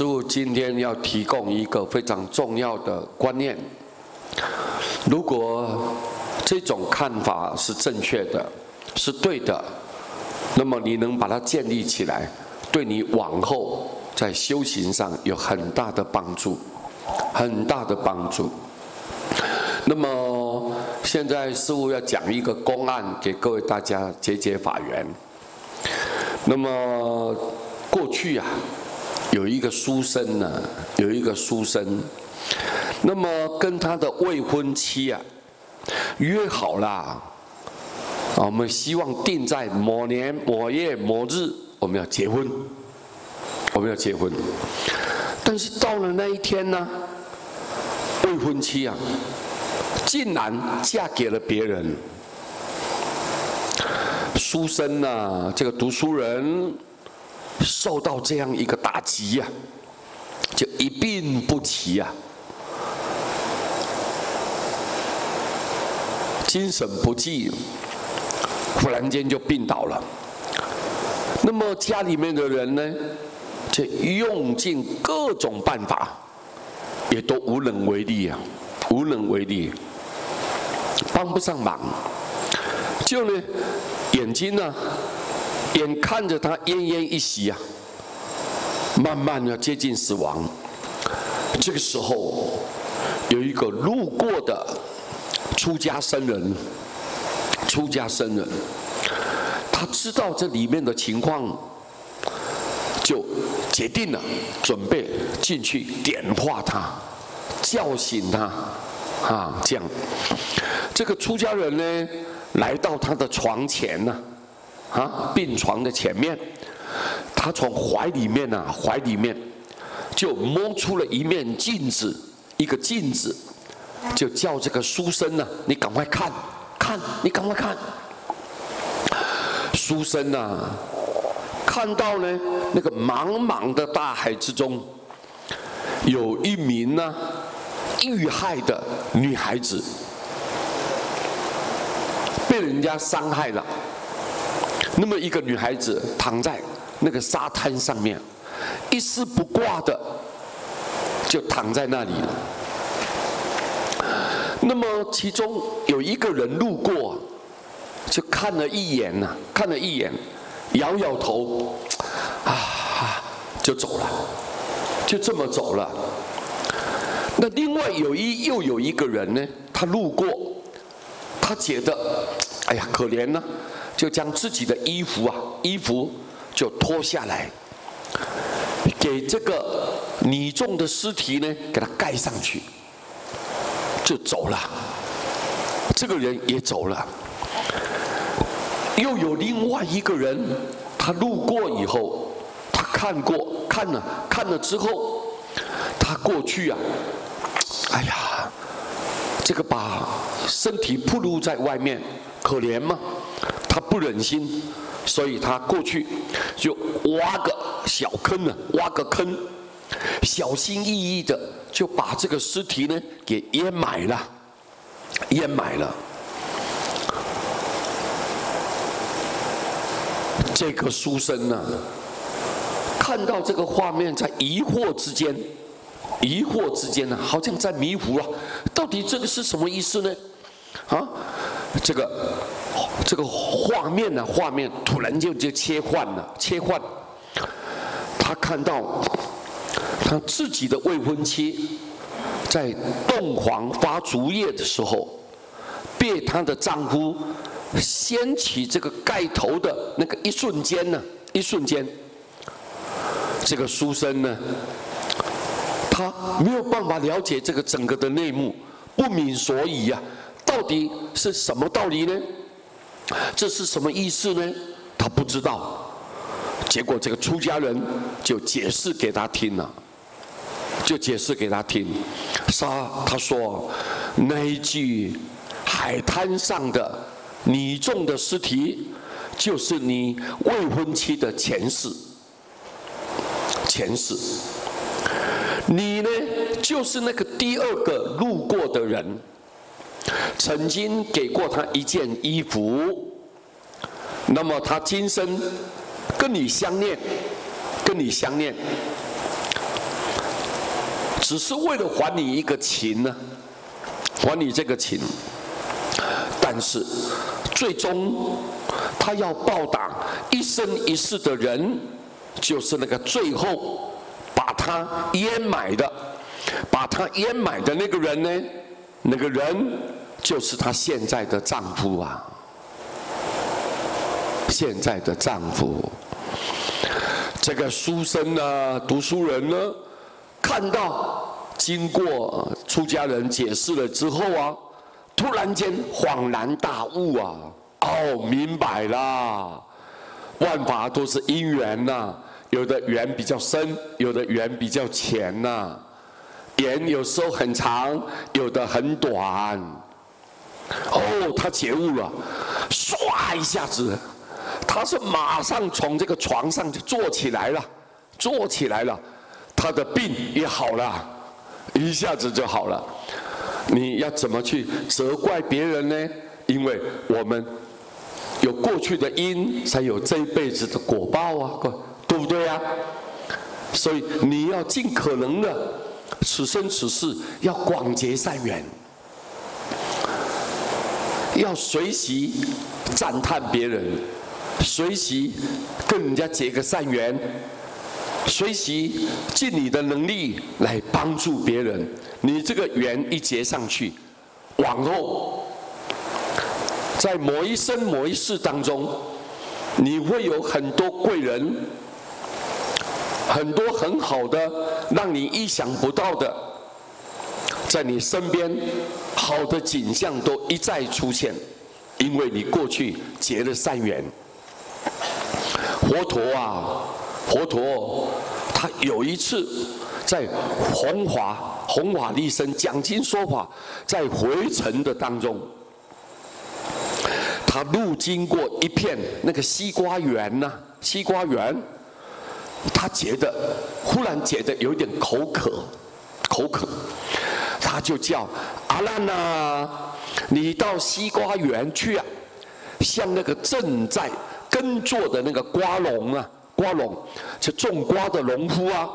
师父今天要提供一个非常重要的观念。如果这种看法是正确的，是对的，那么你能把它建立起来，对你往后在修行上有很大的帮助，很大的帮助。那么现在师父要讲一个公案给各位大家解解法缘。那么过去啊，有一个书生呢，那么跟他的未婚妻啊约好了，我们希望定在某年某月某日我们要结婚，但是到了那一天呢，未婚妻啊竟然嫁给了别人。书生啊，这个读书人受到这样一个打击呀，就一病不起呀，精神不济，忽然间就病倒了。那么家里面的人呢，就用尽各种办法，也都无能为力啊，帮不上忙。就呢，眼睛呢，眼看着他奄奄一息啊，慢慢的接近死亡。这个时候，有一个路过的出家僧人，他知道这里面的情况，就决定了准备进去点化他，叫醒他，这样。这个出家人呢，来到他的床前呢，病床的前面，他从怀里面就摸出了一面镜子，就叫这个书生呢，你赶快看，你赶快看。书生啊，看到呢那个茫茫的大海之中，有一名呢遇害的女孩子，被人家伤害了。那么一个女孩子躺在那个沙滩上面，一丝不挂的就躺在那里了。那么其中有一个人路过，就看了一眼，摇摇头，就走了，就这么走了。那另外又有一个人呢，他路过，他觉得哎呀可怜呢，就将自己的衣服就脱下来，给这个女众的尸体呢给他盖上去，就走了。这个人也走了。又有另外一个人，他路过以后，他看了之后，他过去啊，哎呀，这个把身体暴露在外面，可怜吗？他不忍心，所以他过去就挖个坑，小心翼翼的就把这个尸体呢给淹埋了。这个书生呢，看到这个画面，在疑惑之间呢，好像在迷糊啊，到底这个是什么意思呢？这个画面突然就切换，他看到他自己的未婚妻在洞房发烛夜的时候，被她的丈夫掀起这个盖头的那个一瞬间，这个书生呢，他没有办法了解这个整个的内幕，不明所以啊，到底是什么道理呢？这是什么意思呢？他不知道。结果这个出家人就解释给他听，他说那一具海滩上的女众的尸体，就是你未婚妻的前世。你呢，就是那个第二个路过的人，曾经给过他一件衣服，那么他今生跟你相念，只是为了还你一个情呢，还你这个情。但是最终他要报答一生一世的人，就是那个最后把他淹埋的那个人呢？那个人就是她现在的丈夫啊，现在的丈夫。这个书生呢，读书人呢，看到经过出家人解释了之后啊，突然间恍然大悟啊，哦，明白啦，万法都是因缘呐，有的缘比较深，有的缘比较浅呐，缘有时候很长，有的很短。哦，他觉悟了，唰一下子，他是马上从这个床上就坐起来了，他的病也好了，一下子就好了。你要怎么去责怪别人呢？因为我们有过去的因，才有这一辈子的果报啊，对不对啊？所以你要尽可能的，此生此世要广结善缘，要随喜赞叹别人，随喜跟人家结个善缘，随喜尽你的能力来帮助别人。你这个缘一结上去，往后在某一生某一世当中，你会有很多贵人，很多很好的，让你意想不到的，在你身边好的景象都一再出现，因为你过去结了善缘。佛陀他有一次在弘法利生讲经说法，在回程的当中，他路经过一片那个西瓜园呐，西瓜园，他忽然觉得有点口渴，他就叫阿难啊，你到西瓜园去啊，向那个正在耕作的那个瓜农就种瓜的农夫啊，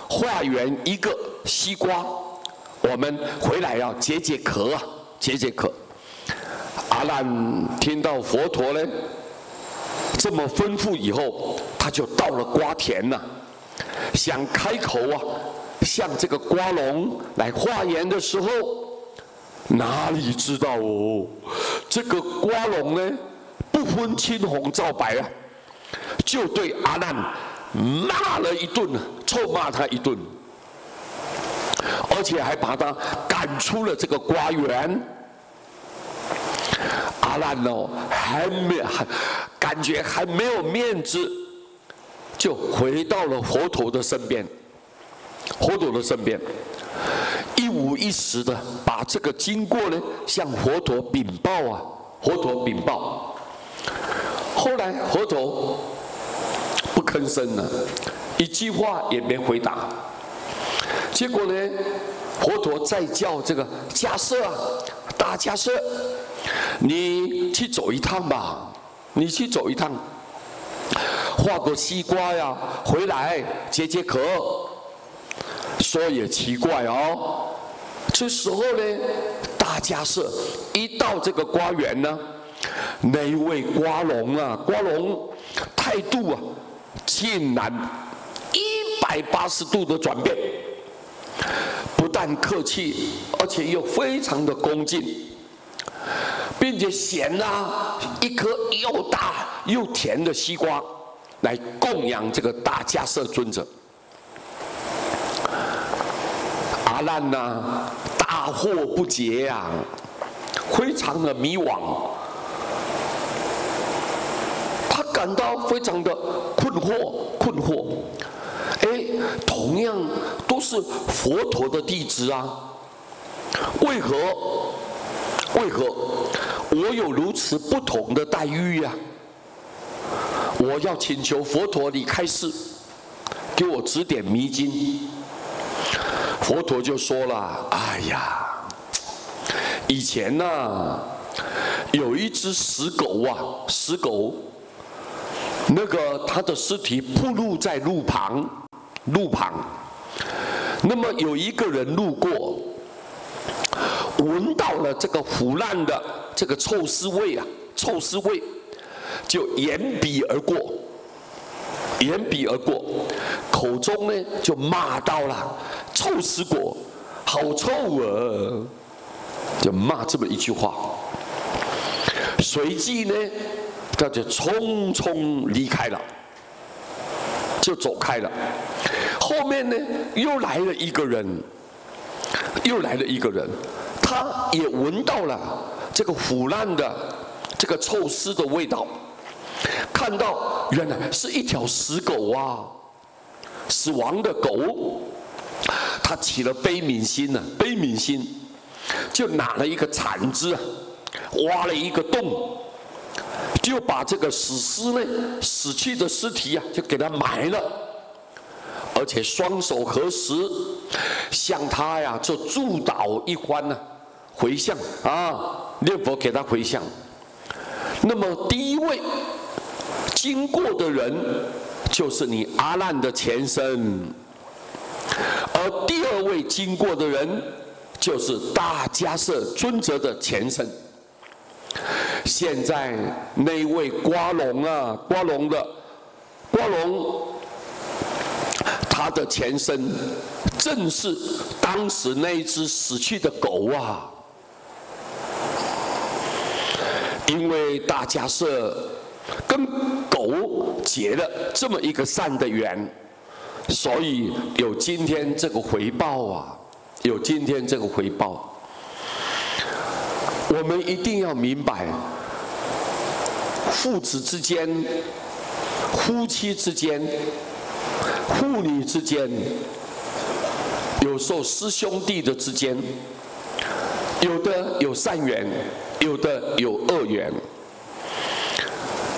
化缘一个西瓜，我们回来要解渴啊，解渴。阿难听到佛陀呢这么吩咐以后，他就到了瓜田呐，想开口啊，向这个瓜农来化缘的时候，哪里知道哦，这个瓜农呢不分青红皂白啊，就对阿难骂了一顿，臭骂他一顿，而且还把他赶出了这个瓜园。阿难哦，感觉还没有面子，就回到了佛陀的身边。一五一十的把这个经过呢向佛陀禀报啊，后来佛陀不吭声了，一句话也没回答。结果呢，佛陀再叫这个迦叶啊，大迦叶，你去走一趟吧，画个西瓜呀，回来解渴。说也奇怪哦，这时候呢，大迦叶一到这个瓜园呢，那一位瓜农态度啊，竟然180度的转变，不但客气，而且又非常的恭敬，并且衔啊一颗又大又甜的西瓜来供养这个大迦叶尊者。阿难呐，大惑不解呀，非常的迷惘，他感到非常的困惑。同样都是佛陀的弟子啊，为何我有如此不同的待遇呀？我要请求佛陀你开示，给我指点迷津。佛陀就说了：“哎呀，以前呐，有一只死狗，那个它的尸体暴露在路旁，那么有一个人路过，闻到了这个腐烂的这个臭尸味啊，臭尸味，就沿彼而过，沿彼而过，口中呢就骂到了：“臭死果，好臭啊！”就骂这么一句话。随即呢，他就匆匆离开了，就走开了。后面呢，又来了一个人，又来了一个人，他也闻到了这个腐烂的这个臭尸的味道，看到原来是一条死狗啊，死亡的狗，他起了悲悯心呢，悲悯心，就拿了一个铲子，挖了一个洞，就把这个死去的尸体啊，就给他埋了，而且双手合十，向他呀就祝祷一番呢，回向啊，念佛给他回向。那么第一位经过的人，就是你阿难的前身，而第二位经过的人，就是大迦叶尊者的前身。现在那位瓜龙啊，瓜龙，他的前身正是当时那一只死去的狗啊。因为大迦叶跟狗结了这么一个善的缘，所以有今天这个回报啊，有今天这个回报。我们一定要明白，父子之间、夫妻之间、父女之间，有时候师兄弟的之间，有的有善缘，有的有恶缘。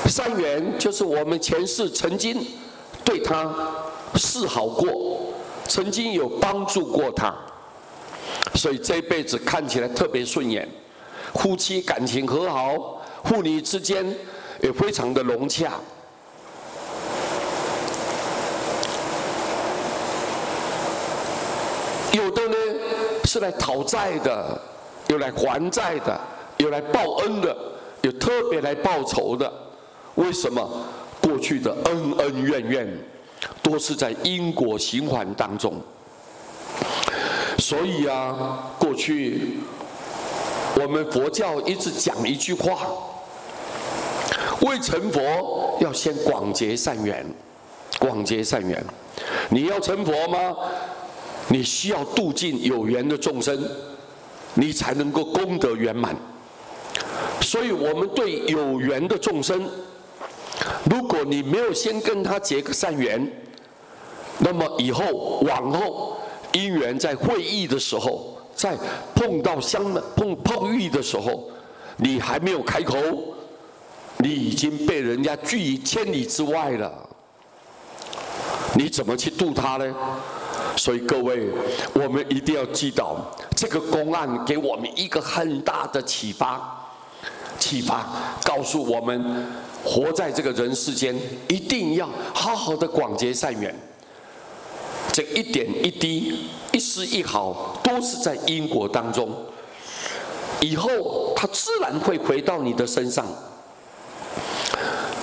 善缘就是我们前世曾经对他示好过，曾经有帮助过他，所以这一辈子看起来特别顺眼，夫妻感情和好，父女之间也非常的融洽。有的呢是来讨债的，有来还债的，有来报恩的，有特别来报仇的。为什么？过去的恩恩怨怨都是在因果循环当中。所以啊，过去我们佛教一直讲一句话：未成佛要先广结善缘，广结善缘。你要成佛吗？你需要度尽有缘的众生，你才能够功德圆满。所以我们对有缘的众生，如果你没有先跟他结个善缘，那么往后因缘在会意的时候，在碰到碰遇的时候，你还没有开口，你已经被人家拒于千里之外了，你怎么去度他呢？所以各位，我们一定要记到这个公案给我们一个很大的启发，告诉我们活在这个人世间，一定要好好的广结善缘。这一点一滴、一丝一毫，都是在因果当中，以后它自然会回到你的身上。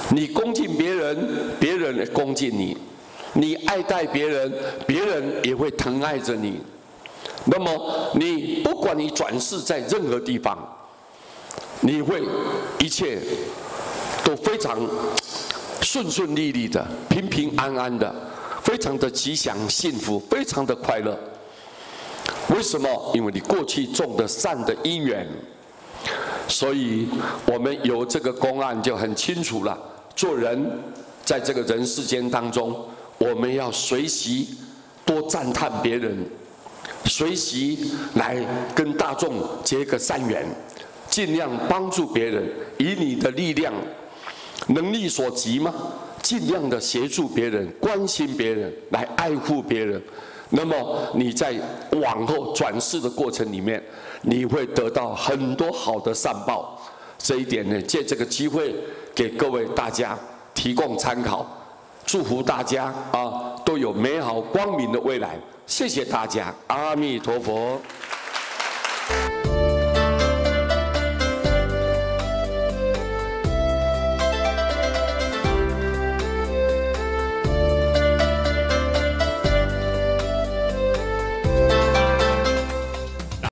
你恭敬别人，别人也恭敬你。你爱戴别人，别人也会疼爱着你。那么你不管你转世在任何地方，你会一切都非常顺顺利利的、平平安安的，非常的吉祥幸福，非常的快乐。为什么？因为你过去种的善的因缘。所以我们有这个公案就很清楚了。做人在这个人世间当中，我们要学习多赞叹别人，学习来跟大众结个善缘，尽量帮助别人，以你的力量、能力所及嘛，尽量的协助别人、关心别人，来爱护别人。那么你在往后转世的过程里面，你会得到很多好的善报。这一点呢，借这个机会给各位大家提供参考。祝福大家啊，都都有美好光明的未来。谢谢大家，阿弥陀佛。